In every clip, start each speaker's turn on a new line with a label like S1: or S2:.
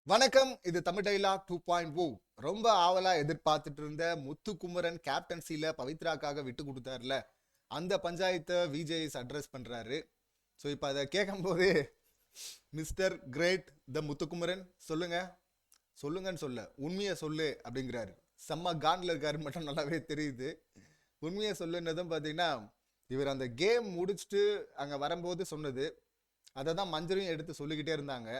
S1: வணக்கம். இது தமிழ் டைலாக் 2.0. ரொம்ப ஆவலா எதிர்பார்த்துட்டு இருந்த முத்துக்குமரன் கேப்டன்சில பவித்ராக்காக விட்டு கொடுத்தாருல, அந்த பஞ்சாயத்தை விஜேஎஸ் அட்ரஸ் பண்றாரு. ஸோ இப்போ அதை கேட்கும்போது மிஸ்டர் கிரேட் த முத்துக்குமரன் சொல்லுங்க, சொல்லுங்கன்னு சொல்ல உண்மையை சொல்லு அப்படிங்கிறாரு. செம்ம கான்ல இருக்காரு மட்டும் நல்லாவே தெரியுது. உண்மையை சொல்லுன்னதும் பார்த்தீங்கன்னா, இவர் அந்த கேம் முடிச்சுட்டு அங்கே வரும்போது சொன்னது அதை தான் மஞ்சளையும் எடுத்து சொல்லிக்கிட்டே இருந்தாங்க.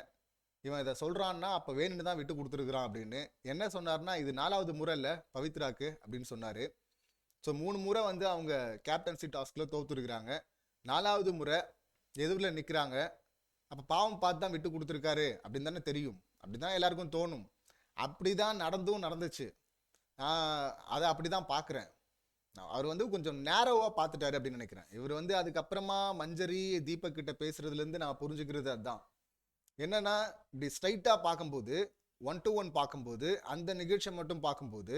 S1: இவன் இதை சொல்றான்னா அப்ப வேணும்னு தான் விட்டு கொடுத்துருக்குறான் அப்படின்னு. என்ன சொன்னார்னா, இது 4வது முறை இல்ல பவித்ராக்கு அப்படின்னு சொன்னாரு. ஸோ 3 முறை வந்து அவங்க கேப்டன்சி டாஸ்க்ல தோத்துருக்குறாங்க. 4வது முறை எதுவுல நிக்கிறாங்க. அப்ப பாவம் பார்த்து தான் விட்டு கொடுத்துருக்காரு அப்படின்னு தானே தெரியும். அப்படிதான் எல்லாருக்கும் தோணும். அப்படிதான் நடந்துச்சு. நான் அதை அப்படிதான் பார்க்குறேன். அவர் வந்து கொஞ்சம் நேரோவா பார்த்துட்டாரு அப்படின்னு நினைக்கிறேன். இவர் வந்து அதுக்கப்புறமா மஞ்சரி தீபக் கிட்ட பேசுறதுல இருந்து நான் புரிஞ்சுக்கிறது அதுதான். என்னன்னா, இப்படி ஸ்ட்ரைட்டா பார்க்கும்போது, ஒன் டு ஒன் பார்க்கும்போது, அந்த நிகழ்ச்சியை மட்டும் பார்க்கும்போது,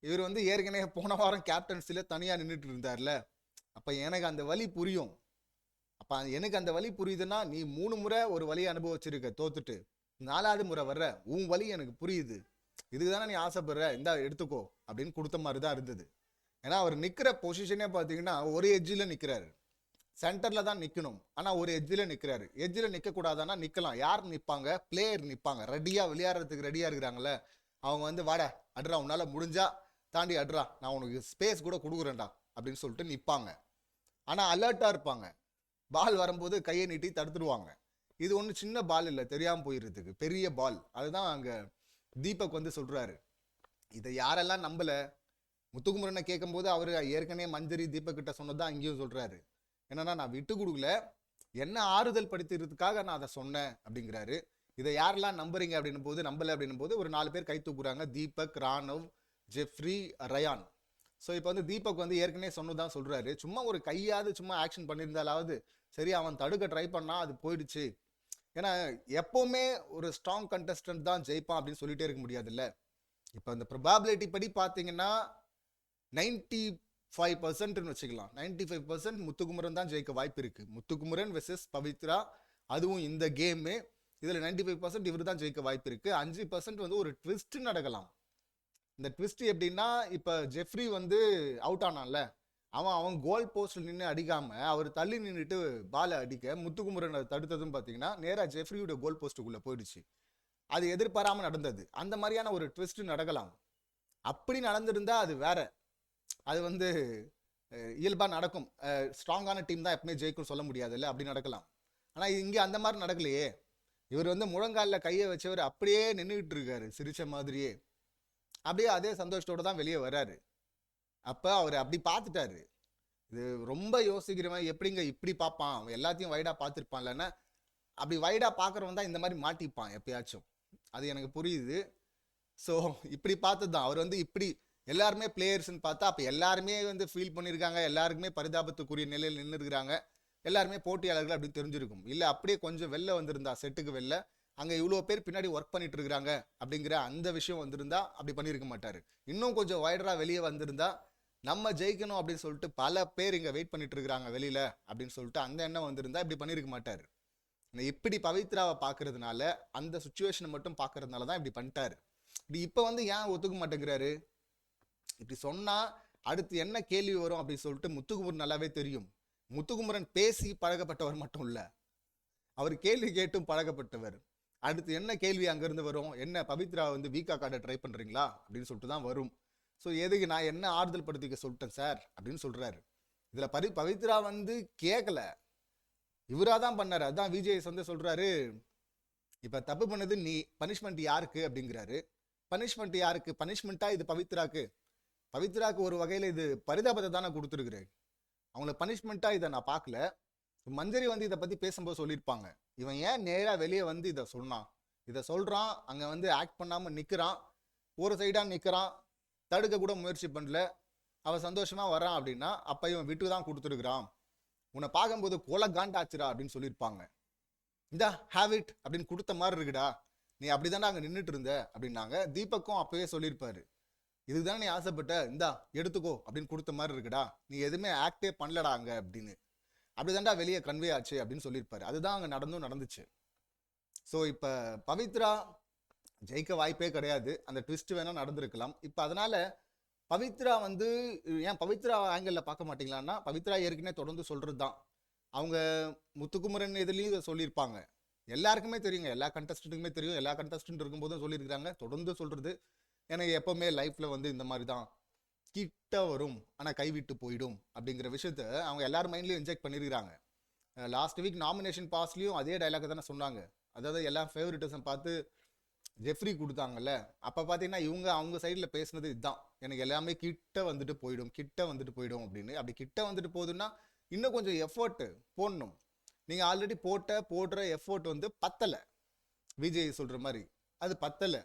S1: இவர் வந்து ஏற்கனவே போன வாரம் கேப்டன்சில தனியா நின்றுட்டு இருந்தார்ல. அப்ப எனக்கு அந்த வலி புரியும். அப்ப எனக்கு அந்த வலி புரியுதுன்னா, நீ 3 முறை ஒரு வலியை அனுபவிச்சிருக்க தோத்துட்டு, 4வது முறை வர்ற, உன் வலி எனக்கு புரியுது. இதுக்கு நீ ஆசைப்படுற, இந்தா எடுத்துக்கோ அப்படின்னு கொடுத்த மாதிரி தான் இருந்தது. ஏன்னா அவர் நிக்கிற பொசிஷனே பார்த்தீங்கன்னா ஒரு எட்ஜில் நிக்கிறாரு. சென்டர்ல தான் நிக்கணும். ஆனா ஒரு எட்ஜில் நிக்கிறாரு. எட்ஜில் நிக்க கூடாதானா நிக்கலாம். யார் நிப்பாங்க? பிளேயர் நிப்பாங்க. ரெடியா விளையாடுறதுக்கு ரெடியா இருக்கிறாங்கல்ல. அவங்க வந்து வாடா அட்ரா, உன்னால முடிஞ்சா தாண்டி அட்ரா, நான் உனக்கு ஸ்பேஸ் கூட கொடுக்குறேன்டா அப்படின்னு சொல்லிட்டு நிப்பாங்க. ஆனா அலர்ட்டா இருப்பாங்க. பால் வரும்போது கையை நீட்டி தடுத்துடுவாங்க. இது ஒன்றும் சின்ன பால் இல்லை, தெரியாம போயிடுறதுக்கு பெரிய பால். அதுதான் அங்க தீபக் வந்து சொல்றாரு. இதை யாரெல்லாம் நம்பல, முத்துக்குமரனை கேட்கும்போது அவர் ஏற்கனவே மஞ்சரி தீபக் கிட்ட சொன்னதான் அங்கேயும் சொல்றாரு. என்னன்னா, நான் விட்டு கொடுக்கல, என்ன ஆறுதல் படுத்துறதுக்காக நான் அதை சொன்னேன் அப்படிங்கிறாரு. இதை யாரெல்லாம் நம்புறீங்க அப்படின்னும் போது, நம்பல அப்படின்னும் போது ஒரு 4 பேர் கை தூக்குறாங்க. தீபக், ராணவ், ஜெஃப்ரி, ரயான். ஸோ இப்போ வந்து தீபக் வந்து ஏற்கனவே சொன்னதான் சொல்றாரு. சும்மா ஒரு கையாவது சும்மா ஆக்ஷன் பண்ணியிருந்தாலாவது சரி, அவன் தடுக்க ட்ரை பண்ணா அது போயிடுச்சு. ஏன்னா எப்பவுமே ஒரு ஸ்ட்ராங் கண்டஸ்டன்ட் தான் ஜெயிப்பான் அப்படின்னு சொல்லிட்டே இருக்க முடியாதுல்ல. இப்போ அந்த ப்ரொபாபிலிட்டி படி பார்த்தீங்கன்னா 95% வச்சுக்கலாம். 95% முத்துக்குமரன் தான் ஜெயிக்க வாய்ப்பு இருக்கு. முத்துக்குமரன் வெர்சஸ் பவித்ரா, அதுவும் இந்த கேமு. இதுல 95% இவர் தான் ஜெயிக்க வாய்ப்பு இருக்கு. 5% வந்து ஒரு ட்விஸ்ட் நடக்கலாம். இந்த ட்விஸ்ட் எப்படின்னா, இப்ப ஜெஃப்ரி வந்து அவுட் ஆனான்ல, அவன் கோல் போஸ்ட்ல நின்று அடிக்காம அவர் தள்ளி நின்றுட்டு பாலை அடிக்க முத்துக்குமரன் அதை தடுத்ததும் பார்த்தீங்கன்னா நேரா ஜெஃப்ரியோட கோல் போஸ்ட்டுக்குள்ள போயிடுச்சு. அது எதிர்பாராம நடந்தது. அந்த மாதிரியான ஒரு ட்விஸ்ட் நடக்கலாம். அப்படி நடந்திருந்தா அது வேற. அது வந்து இயல்பா நடக்கும். ஸ்ட்ராங்கான டீம் தான் எப்பவுமே ஜெயிக்கும் சொல்ல முடியாதுல்ல, அப்படி நடக்கலாம். ஆனா இங்க அந்த மாதிரி நடக்கலையே. இவர் வந்து முழங்கால கையை வச்சவர் அப்படியே நின்றுகிட்டு இருக்காரு சிரிச்ச மாதிரியே. அப்படியே அதே சந்தோஷத்தோட தான் வெளியே வர்றாரு. அப்ப அவர் அப்படி பார்த்துட்டாரு. இது ரொம்ப யோசிக்கிறவன் எப்படிங்க இப்படி பார்ப்பான், அவன் எல்லாத்தையும் வைடா பார்த்துருப்பான்லன்னா, அப்படி வைடா பார்க்குறவன் தான் இந்த மாதிரி மாட்டிப்பான் எப்பயாச்சும். அது எனக்கு புரியுது. ஸோ இப்படி பார்த்தது தான் அவர் வந்து இப்படி எல்லாருமே பிளேயர்ஸ்ன்னு பார்த்தா, அப்போ எல்லாருமே வந்து ஃபீல் பண்ணியிருக்காங்க, எல்லாருக்குமே பரிதாபத்துக்குரிய நிலையில் நின்று இருக்கிறாங்க, எல்லாருமே போட்டியாளர்கள் அப்படின்னு தெரிஞ்சிருக்கும். இல்லை அப்படியே கொஞ்சம் வெளில வந்திருந்தா, செட்டுக்கு வெளில அங்கே இவ்வளோ பேர் பின்னாடி ஒர்க் பண்ணிட்டு இருக்கிறாங்க அப்படிங்கிற அந்த விஷயம் வந்திருந்தா அப்படி பண்ணியிருக்க மாட்டாரு. இன்னும் கொஞ்சம் வைடரா வெளியே வந்திருந்தா, நம்ம ஜெயிக்கணும் அப்படின்னு சொல்லிட்டு பல பேர் இங்கே வெயிட் பண்ணிட்டு இருக்கிறாங்க வெளியில அப்படின்னு சொல்லிட்டு அந்த எண்ணம் வந்திருந்தா இப்படி பண்ணியிருக்க மாட்டாரு. இப்படி பவித்ராவை பார்க்கறதுனால, அந்த சுச்சுவேஷனை மட்டும் பார்க்கறதுனால தான் இப்படி பண்ணிட்டாரு. இப்படி இப்போ வந்து ஏன் ஒத்துக்க மாட்டேங்கிறாரு? இப்படி சொன்னா அடுத்து என்ன கேள்வி வரும் அப்படின்னு சொல்லிட்டு முத்துக்குமரன் நல்லாவே தெரியும். முத்துக்குமரன் பேசி பழகப்பட்டவர் மட்டும் இல்ல, அவர் கேள்வி கேட்டும் பழகப்பட்டவர். அடுத்து என்ன கேள்வி அங்கிருந்து வரும்? என்ன பவித்ரா வந்து வீக்கா கார்டை ட்ரை பண்றீங்களா அப்படின்னு சொல்லிட்டு தான் வரும். ஸோ எதுக்கு நான் என்ன ஆறுதல் படுத்திக்க சொல்லிட்டேன் சார் அப்படின்னு சொல்றாரு. இதுல பவித்ரா வந்து கேட்கல, இவரா தான் பண்ணாரு. அதான் விஜய் வந்து சொல்றாரு, இப்ப தப்பு பண்ணது நீ, பனிஷ்மெண்ட் யாருக்கு அப்படிங்கிறாரு. பனிஷ்மெண்ட் யாருக்கு? பனிஷ்மெண்ட்டா இது பவித்ராக்கு? பவித்ராக்கு ஒரு வகையில இது பரிதாபத்தை தானே கொடுத்துருக்குறேன். அவங்கள பனிஷ்மெண்ட்டா இதை நான் பார்க்கல. மஞ்சரி வந்து இதை பத்தி பேசும்போது சொல்லியிருப்பாங்க, இவன் ஏன் நேரா வெளியே வந்து இதை சொன்னான், இதை சொல்றான், அங்க வந்து ஆக்ட் பண்ணாம நிக்கிறான், ஒரு சைடா நிக்கிறான், தடுக்க கூட முயற்சி பண்ணல, அவன் சந்தோஷமா வரான் அப்படின்னா அப்ப இவன் விட்டு தான் கொடுத்துருக்குறான், உன்னை பார்க்கும்போது கொலை காண்டாச்சுரா அப்படின்னு சொல்லியிருப்பாங்க. இந்த ஹேவ் இட் அப்படின்னு கொடுத்த மாதிரி இருக்குடா, நீ அப்படிதானே அங்க நின்றுட்டு இருந்த அப்படின்னாங்க. தீபக்கும் அப்பவே சொல்லியிருப்பாரு, இதுதானே நீ ஆசைப்பட்ட, இந்தா எடுத்துக்கோ அப்படின்னு கொடுத்த மாதிரி இருக்குடா, நீ எதுவுமே ஆக்டே பண்ணலடா அங்க அப்படின்னு. அப்படிதான்டா வெளியே கன்வே ஆச்சு அப்படின்னு சொல்லியிருப்பாரு. அதுதான் அங்க நடந்துச்சு. ஸோ இப்போ பவித்ரா ஜெயிக்க வாய்ப்பே கிடையாது. அந்த ட்விஸ்ட் வேணா நடந்திருக்கலாம். இப்போ அதனால பவித்ரா வந்து ஏன் பவித்ரா ஆங்கிளில் பார்க்க மாட்டீங்களான்னா, பவித்ரா ஏற்கனவே தொடர்ந்து சொல்கிறது தான். அவங்க முத்துக்குமரன் இதுலேயும் இதை சொல்லியிருப்பாங்க. எல்லாருக்குமே தெரியுங்க, எல்லா கண்டஸ்டன்ட்டுக்குமே தெரியும். எல்லா கண்டஸ்டன்ட் இருக்கும்போதும் சொல்லியிருக்கிறாங்க. தொடர்ந்து சொல்கிறது எனக்கு எப்போவுமே லைஃப்பில் வந்து இந்த மாதிரி தான் கிட்ட வரும் ஆனால் கைவிட்டு போயிடும் அப்படிங்கிற விஷயத்த அவங்க எல்லார் மைண்ட்லையும் இன்ஜெக்ட் பண்ணியிருக்கிறாங்க. லாஸ்ட் வீக் நாமினேஷன் பாஸ்லேயும் அதே டைலாக் தானே சொன்னாங்க. அதாவது எல்லாம் ஃபேவரட்டிசம் பார்த்து ஜெஃப்ரி கொடுத்தாங்கல்ல, அப்போ பார்த்தீங்கன்னா இவங்க அவங்க சைடில் பேசுனது இதுதான், எனக்கு எல்லாமே கிட்ட வந்துட்டு போயிடும், கிட்ட வந்துட்டு போயிடும் அப்படின்னு. அப்படி கிட்ட வந்துட்டு போகுதுன்னா இன்னும் கொஞ்சம் எஃபர்ட் போடணும். நீங்கள் ஆல்ரெடி போடுற எஃபர்ட் வந்து பத்தலை. விஜய் சொல்கிற மாதிரி அது பத்தலை.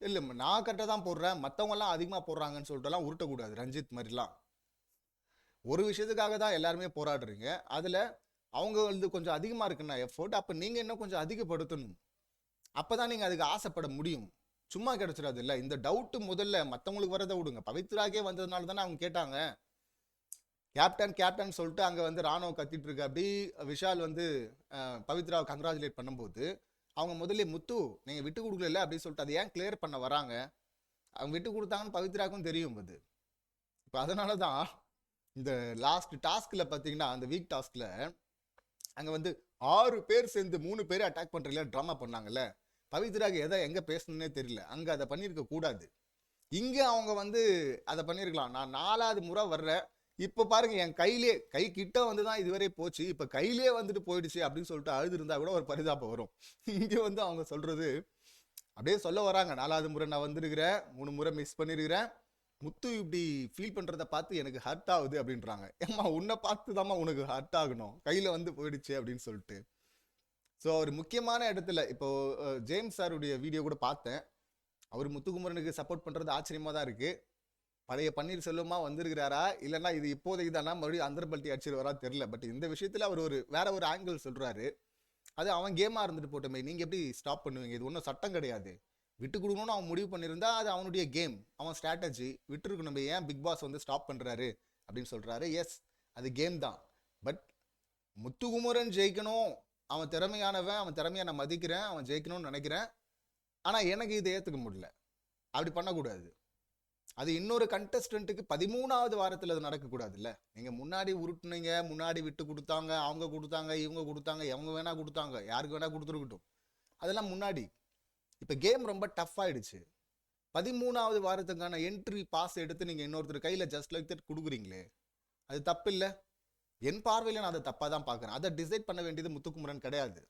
S1: இல்லை நான் கரெக்டாக தான் போடுறேன், மற்றவங்கலாம் அதிகமாக போடுறாங்கன்னு சொல்லிட்டுலாம் உருட்டக்கூடாது. ரஞ்சித் மாதிரிலாம் ஒரு விஷயத்துக்காக தான் எல்லாருமே போராடுறீங்க. அதில் அவங்க வந்து கொஞ்சம் அதிகமாக இருக்குன்னா எஃபோர்ட், அப்போ நீங்கள் இன்னும் கொஞ்சம் அதிகப்படுத்தணும். அப்போ தான் நீங்கள் அதுக்கு ஆசைப்பட முடியும். சும்மா கிடச்சிடாது இல்லை. இந்த டவுட்டு முதல்ல மற்றவங்களுக்கு வரதை விடுங்க. பவித்ராக்கே வந்ததுனால தானே அவங்க கேட்டாங்க. கேப்டன் கேப்டன் சொல்லிட்டு அங்கே வந்து ராணுவம் கத்திட்டு இருக்கு. அப்படி விஷால் வந்து பவித்ராவை கங்க்ராச்சுலேட் பண்ணும்போது அவங்க முதல்ல முத்து நீங்கள் விட்டு கொடுக்கல அப்படின்னு சொல்லிட்டு அதை ஏன் கிளியர் பண்ண வராங்க. அவங்க விட்டு கொடுத்தாங்கன்னு பவித்ராவுக்கும் தெரியும் அது. இப்போ அதனால தான் இந்த லாஸ்ட் டாஸ்கில் பார்த்தீங்கன்னா அந்த வீக் டாஸ்கில் அங்கே வந்து 6 பேர் சேர்ந்து 3 பேரை அட்டாக் பண்ணுறீங்களா ட்ராமா பண்ணாங்கல்ல. பவித்ராக்கு எதை எங்கே பேசணுன்னே தெரியல. அங்கே அதை பண்ணியிருக்க கூடாது. இங்கே அவங்க வந்து அதை பண்ணியிருக்கலாம். நான் 4வது முறை வர்றேன், இப்போ பாருங்க என் கையிலே கை கிட்ட வந்து தான் இதுவரை போச்சு, இப்போ கையிலே வந்துட்டு போயிடுச்சு அப்படின்னு சொல்லிட்டு அழுது இருந்தா கூட ஒரு பரிதாபம் வரும். இங்கே வந்து அவங்க சொல்றது அப்படியே சொல்ல வராங்க, 4வது முறை நான் வந்திருக்கிறேன், 3 முறை மிஸ் பண்ணியிருக்கிறேன், முத்து இப்படி ஃபீல் பண்ணுறத பார்த்து எனக்கு ஹர்ட் ஆகுது அப்படின்றாங்க. ஏம்மா உன்னை பார்த்து தாம்மா உனக்கு ஹர்ட் ஆகணும், கையில் வந்து போயிடுச்சு அப்படின்னு சொல்லிட்டு. ஸோ ஒரு முக்கியமான இடத்துல இப்போ ஜேம்ஸ் சாருடைய வீடியோ கூட பார்த்தேன். அவர் முத்துக்குமரனுக்கு சப்போர்ட் பண்ணுறது ஆச்சரியமாக தான் இருக்குது. பழைய பன்னீர்செல்வமா வந்திருக்கிறாரா இல்லைன்னா இது இப்போதைக்கு தானா மறுபடியும் அந்தர்பல்ட்டி அடிச்சிருவாரா தெரியல. பட் இந்த விஷயத்தில் அவர் வேற ஒரு ஆங்கிள் சொல்கிறாரு. அது அவன் கேமாக இருந்துட்டு போட்டோமே, நீங்கள் எப்படி ஸ்டாப் பண்ணுவீங்க? இது ஒன்றும் சட்டம் கிடையாது. விட்டு கொடுக்கணும்னு அவன் முடிவு பண்ணியிருந்தா அது அவனுடைய கேம், அவன் ஸ்ட்ராட்டஜி, விட்டுருக்கு. நம்ம ஏன் பிக் பாஸ் வந்து ஸ்டாப் பண்ணுறாரு அப்படின்னு சொல்கிறாரு. எஸ், அது கேம் தான். பட் முத்துக்குமரன் ஜெயிக்கணும், அவன் திறமையானவன், அவன் திறமையை நான் மதிக்கிறேன், அவன் ஜெயிக்கணும்னு நினைக்கிறேன். ஆனால் எனக்கு இதை ஏற்றுக்க முடியல. அப்படி பண்ணக்கூடாது. அது இன்னொரு கண்டஸ்டன்ட்டுக்கு 13வது வாரத்தில் அது நடக்கக்கூடாதுல்ல. நீங்கள் முன்னாடி உருட்டுனீங்க, முன்னாடி விட்டு கொடுத்தாங்க, அவங்க கொடுத்தாங்க, இவங்க கொடுத்தாங்க, எவங்க வேணா கொடுத்தாங்க, யாருக்கு வேணா கொடுத்துருக்கட்டும், அதெல்லாம் முன்னாடி. இப்போ கேம் ரொம்ப டஃப் ஆயிடுச்சு. 13வது வாரத்துக்கான என்ட்ரி பாஸ் எடுத்து நீங்கள் இன்னொருத்தர் கையில் ஜஸ்ட் லைக் தட் கொடுக்குறீங்களே, அது தப்பு இல்லை. என் பார்வையில் நான் அதை தப்பாக தான் பார்க்குறேன். அதை டிசைட் பண்ண வேண்டியது முத்துக்குமரன் கிடையாது.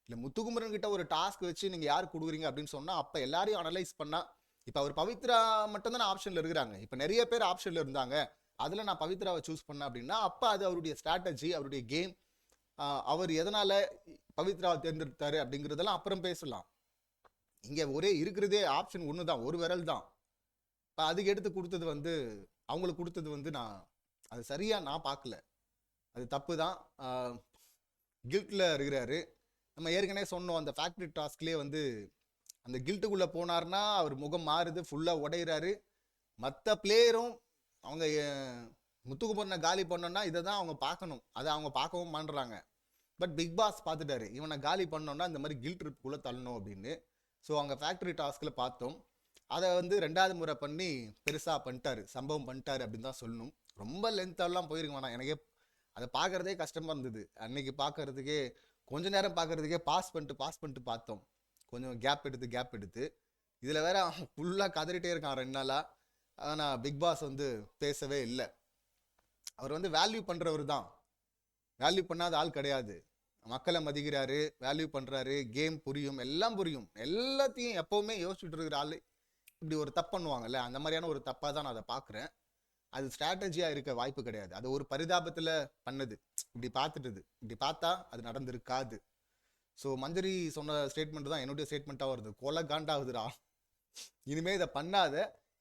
S1: இல்லை முத்துக்குமரன் கிட்ட ஒரு டாஸ்க் வச்சு நீங்கள் யார் கொடுக்குறீங்க அப்படின்னு சொன்னால் அப்போ எல்லாரையும் அனலைஸ் பண்ணால், இப்போ அவர் பவித்ரா மட்டும்தான் ஆப்ஷனில் இருக்கிறாங்க. இப்போ நிறைய பேர் ஆப்ஷனில் இருந்தாங்க, அதில் நான் பவித்ராவை சூஸ் பண்ணேன் அப்படின்னா அப்போ அது அவருடைய ஸ்ட்ராட்டஜி, அவருடைய கேம், அவர் எதனால் பவித்ராவை தேர்ந்தெடுத்தாரு அப்படிங்கிறதெல்லாம் அப்புறம் பேசலாம். இங்கே ஒரே இருக்கிறதே ஆப்ஷன் ஒன்று தான், ஒரு விரல் தான். இப்போ அதுக்கு எடுத்து கொடுத்தது வந்து அவங்களுக்கு கொடுத்தது வந்து நான் அது சரியாக நான் பார்க்கல. அது தப்பு தான். கில்ட்டில் இருக்கிறாரு. நம்ம ஏற்கனவே சொன்னோம், அந்த ஃபேக்ட்ரி டாஸ்க்லேயே வந்து அந்த கில்ட்டுக்குள்ளே போனார்னா அவர் முகம் மாறுது, ஃபுல்லாக உடையிறாரு. மற்ற பிளேயரும் அவங்க முத்துக்குமரனை காலி பண்ணோன்னா இதை தான் அவங்க பார்க்கணும், அதை அவங்க பார்க்கவும் பண்ணுறாங்க. பட் பிக் பாஸ் பார்த்துட்டாரு, இவனை காலி பண்ணோன்னா இந்த மாதிரி கில்ட் ட்ரிப்புக்குள்ளே தள்ளணும் அப்படின்னு. ஸோ அங்கே ஃபேக்ட்ரி டாஸ்கில் பார்த்தோம். அதை வந்து 2வது முறை பண்ணி பெருசாக பண்ணிட்டாரு, சம்பவம் பண்ணிட்டாரு அப்படின்னு தான் சொல்லணும். ரொம்ப லென்த்தெல்லாம் போயிருக்க வேணாம். எனக்கே அதை பார்க்குறதே கஷ்டமாக இருந்தது. அன்னைக்கு பார்க்கறதுக்கே கொஞ்ச நேரம் பார்க்கறதுக்கே பாஸ் பண்ணிட்டு பார்த்தோம். கொஞ்சம் கேப் எடுத்து இதில் வேற ஃபுல்லாக கதறிட்டே இருக்கான் 2 நாளாக. ஆனால் பிக் பாஸ் வந்து பேசவே இல்லை. அவர் வந்து வேல்யூ பண்ணுறவர் தான், வேல்யூ பண்ணாத ஆள் கிடையாது. மக்களை மதிக்கிறாரு, வேல்யூ பண்ணுறாரு, கேம் புரியும், எல்லாம் புரியும், எல்லாத்தையும் எப்போவுமே யோசிச்சுட்டு இருக்கிற ஆள் இப்படி ஒரு தப்பு பண்ணுவாங்கல்ல, அந்த மாதிரியான ஒரு தப்பாக தான் நான் அதை பார்க்குறேன். அது ஸ்ட்ராட்டஜியாக இருக்க வாய்ப்பு கிடையாது. அது ஒரு பரிதாபத்தில் பண்ணது, இப்படி பார்த்துட்டுது, இப்படி பார்த்தா அது நடந்திருக்காது. ஸோ மஞ்சரி சொன்ன ஸ்டேட்மெண்ட் தான் என்னுடைய ஸ்டேட்மெண்ட்டாக வருது. கொலை காண்டாகுதுடா, இனிமேல் இதை பண்ணாத.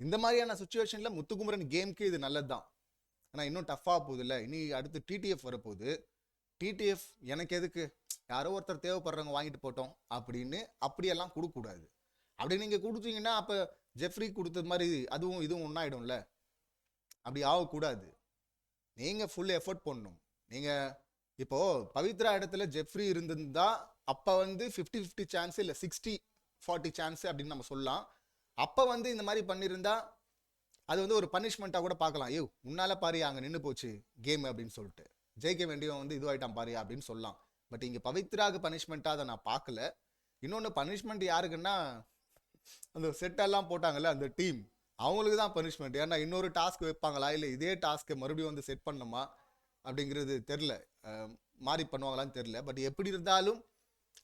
S1: இந்த மாதிரியான சுச்சுவேஷனில் முத்துக்குமரன் கேமுக்கு இது நல்லது தான். ஆனால் இன்னும் டஃப்பாக போகுது இல்லை. இனி அடுத்து டிடிஎஃப் வரப்போகுது. டிடிஎஃப் எனக்கு எதுக்கு, யாரோ ஒருத்தர் தேவைப்படுறவங்க வாங்கிட்டு போட்டோம் அப்படின்னு அப்படியெல்லாம் கொடுக்கக்கூடாது. அப்படி நீங்கள் கொடுத்தீங்கன்னா அப்போ ஜெஃப்ரி கொடுத்தது மாதிரி அதுவும் இதுவும் ஒன்றாயிடும்ல. அப்படி ஆகக்கூடாது. நீங்கள் ஃபுல் எஃபர்ட் பண்ணணும். நீங்கள் இப்போது பவித்ரா இடத்துல ஜெஃப்ரி இருந்திருந்தா அப்போ வந்து 50-50 சான்ஸ் இல்லை 60-40 சான்ஸ் அப்படின்னு நம்ம சொல்லலாம். அப்போ வந்து இந்த மாதிரி பண்ணியிருந்தா அது வந்து ஒரு பனிஷ்மெண்ட்டாக கூட பார்க்கலாம். ஐயோ முன்னால பாரியா அங்கே நின்று போச்சு கேம் அப்படின்னு சொல்லிட்டு, ஜெயிக்க வேண்டியவன் வந்து இதுவாயிட்டான் பாரியா அப்படின்னு சொல்லலாம். பட் இங்கே பவித்ராவுக்கு பனிஷ்மெண்ட்டாக அதை நான் பார்க்கல. இன்னொன்று பனிஷ்மெண்ட் யாருக்குன்னா அந்த செட்டெல்லாம் போட்டாங்கல்ல அந்த டீம், அவங்களுக்கு தான் பனிஷ்மெண்ட். ஏன்னா இன்னொரு டாஸ்க் வைப்பாங்களா இல்லை இதே டாஸ்க்கை மறுபடியும் வந்து செட் பண்ணணுமா அப்படிங்கிறது தெரில, மாறி பண்ணுவாங்களான்னு தெரில. பட் எப்படி இருந்தாலும்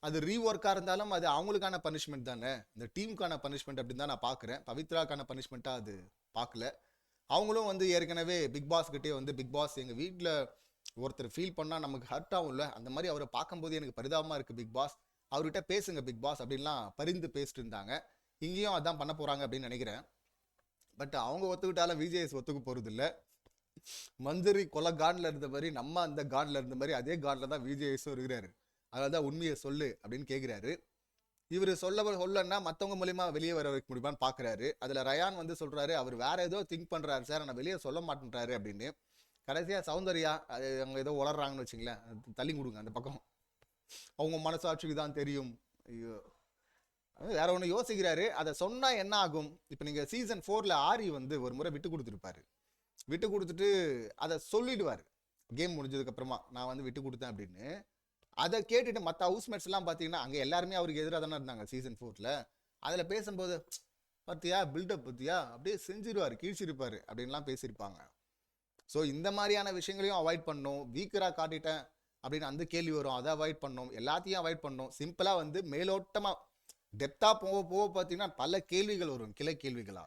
S1: அது ரீஒர்க்காக இருந்தாலும் அது அவங்களுக்கான பனிஷ்மெண்ட் தானே, இந்த டீமுக்கான பனிஷ்மெண்ட் அப்படின்னு தான் நான் பார்க்குறேன். பவித்ராக்கான பனிஷ்மெண்ட்டாக அது பார்க்கல. அவங்களும் வந்து ஏற்கனவே பிக் பாஸ் கிட்டே வந்து பிக் பாஸ் எங்கள் வீட்டில் ஒருத்தர் ஃபீல் பண்ணால் நமக்கு ஹர்ட் ஆகும்ல, அந்த மாதிரி அவரை பார்க்கும்போது எனக்கு பரிதாபமாக இருக்குது பிக் பாஸ், அவர்கிட்ட பேசுங்க பிக் பாஸ் அப்படின்லாம் பரிந்து பேசிட்டு இருந்தாங்க. இங்கேயும் அதான் பண்ண போகிறாங்க அப்படின்னு நினைக்கிறேன். பட் அவங்க ஒத்துக்கிட்டாலும் விஜேஎஸ் ஒத்துக்க போகிறது இல்லை. மஞ்சரி கொலை காண்டில் இருந்த மாதிரி நம்ம அந்த காண்டில் இருந்த மாதிரி அதே காண்டில் தான் விஜேஎஸும் இருக்கிறாரு. அதனால தான் உண்மையை சொல்லு அப்படின்னு கேட்குறாரு. இவர் சொல்லன்னா மற்றவங்க மூலியமா வெளியே வர வைக்க முடியுமான்னு பார்க்குறாரு. அதில் ரயான் வந்து சொல்கிறாரு அவர் வேற ஏதோ திங்க் பண்ணுறாரு சார், ஆனால் வெளியே சொல்ல மாட்டேன்றாரு அப்படின்னு. கடைசியாக சௌந்தர்யா அது அவங்க ஏதோ வளர்றாங்கன்னு வச்சுங்களேன், தள்ளி கொடுங்க அந்த பக்கம், அவங்க மனசாட்சிக்கு தான் தெரியும். ஐயோ வேற ஒன்று யோசிக்கிறாரு. அதை சொன்னால் என்ன ஆகும்? இப்போ நீங்கள் சீசன் 4ல் ஆரி வந்து ஒரு முறை விட்டு கொடுத்துருப்பாரு. விட்டு கொடுத்துட்டு அதை சொல்லிடுவார் கேம் முடிஞ்சதுக்கப்புறமா, நான் வந்து விட்டு கொடுத்தேன் அப்படின்னு. அதை கேட்டுட்டு மற்ற ஹவுஸ்மேட்ஸ் எல்லாம் பார்த்தீங்கன்னா அங்கே எல்லாருமே அவருக்கு எதிராக தானே இருந்தாங்க சீசன் 4ல். அதில் பேசும்போது பார்த்தியா பில்டப் பார்த்தியா அப்படியே செஞ்சிருவார் கீழ்ச்சிருப்பார் அப்படின்லாம் பேசியிருப்பாங்க. ஸோ இந்த மாதிரியான விஷயங்களையும் அவாய்ட் பண்ணணும். வீக்கராக காட்டிட்டேன் அப்படின்னு அந்த கேள்வி வரும், அதை அவாய்ட் பண்ணணும். எல்லாத்தையும் அவாய்ட் பண்ணணும். சிம்பிளாக வந்து மேலோட்டமாக டெப்த்தாக போக போக பார்த்தீங்கன்னா பல கேள்விகள் வரும், கிளை கேள்விகளா.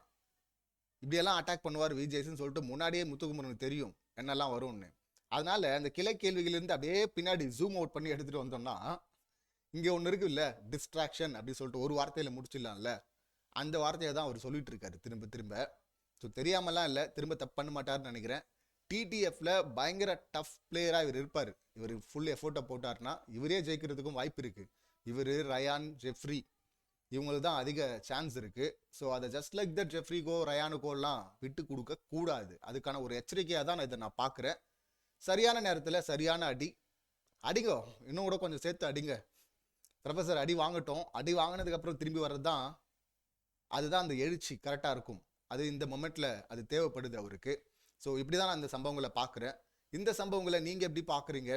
S1: இப்படியெல்லாம் அட்டாக் பண்ணுவார் விஜேஸ்ன்னு சொல்லிட்டு முன்னாடியே முத்துக்குமரனுக்கு தெரியும் என்னெல்லாம் வரும்னு. அதனால அந்த கிளை கேள்விகளிலிருந்து அப்படியே பின்னாடி ஜூம் அவுட் பண்ணி எடுத்துகிட்டு வந்தோம்னா இங்கே ஒன்று இருக்கு இல்லை, டிஸ்ட்ராக்ஷன் அப்படின்னு சொல்லிட்டு ஒரு வார்த்தையில் முடிச்சிடலாம்ல, அந்த வார்த்தையை தான் அவர் சொல்லிட்டு இருக்காரு திரும்ப திரும்ப. ஸோ தெரியாமலாம் இல்லை, திரும்ப தப்பு பண்ண மாட்டார்னு நினைக்கிறேன். டிடிஎஃப்ல பயங்கர டஃப் பிளேயராக இவர் இருப்பார். இவர் ஃபுல் எஃபோர்ட்டை போட்டார்னா இவரே ஜெயிக்கிறதுக்கும் வாய்ப்பு இருக்குது. இவர் ரயான் ஜெஃப்ரி இவங்களுக்கு தான் அதிக சான்ஸ் இருக்குது. ஸோ அதை ஜஸ்ட் லைக் தட் ஜெஃப்ரிக்கோ ரயானுக்கோலாம் விட்டு கொடுக்க கூடாது. அதுக்கான ஒரு எச்சரிக்கையாக தான் இதை நான் பார்க்குறேன். சரியான நேரத்தில் சரியான அடி அடிங்க, இன்னும் கூட கொஞ்சம் சேர்த்து அடிங்க. ப்ரொஃபஸர் அடி வாங்கட்டும், அடி வாங்கினதுக்கப்புறம் திரும்பி வர்றது தான் அதுதான் அந்த எழுச்சி கரெக்டாக இருக்கும். அது இந்த மொமெண்ட்டில் அது தேவைப்படுது அவருக்கு. ஸோ இப்படி தான் நான் இந்த சம்பவங்களை பார்க்குறேன். இந்த சம்பவங்களை நீங்கள் எப்படி பார்க்குறீங்க,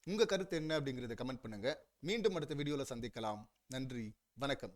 S1: உங்கள் கருத்து என்ன அப்படிங்கிறத கமெண்ட் பண்ணுங்கள். மீண்டும் அடுத்த வீடியோவில் சந்திக்கலாம். நன்றி, வணக்கம்.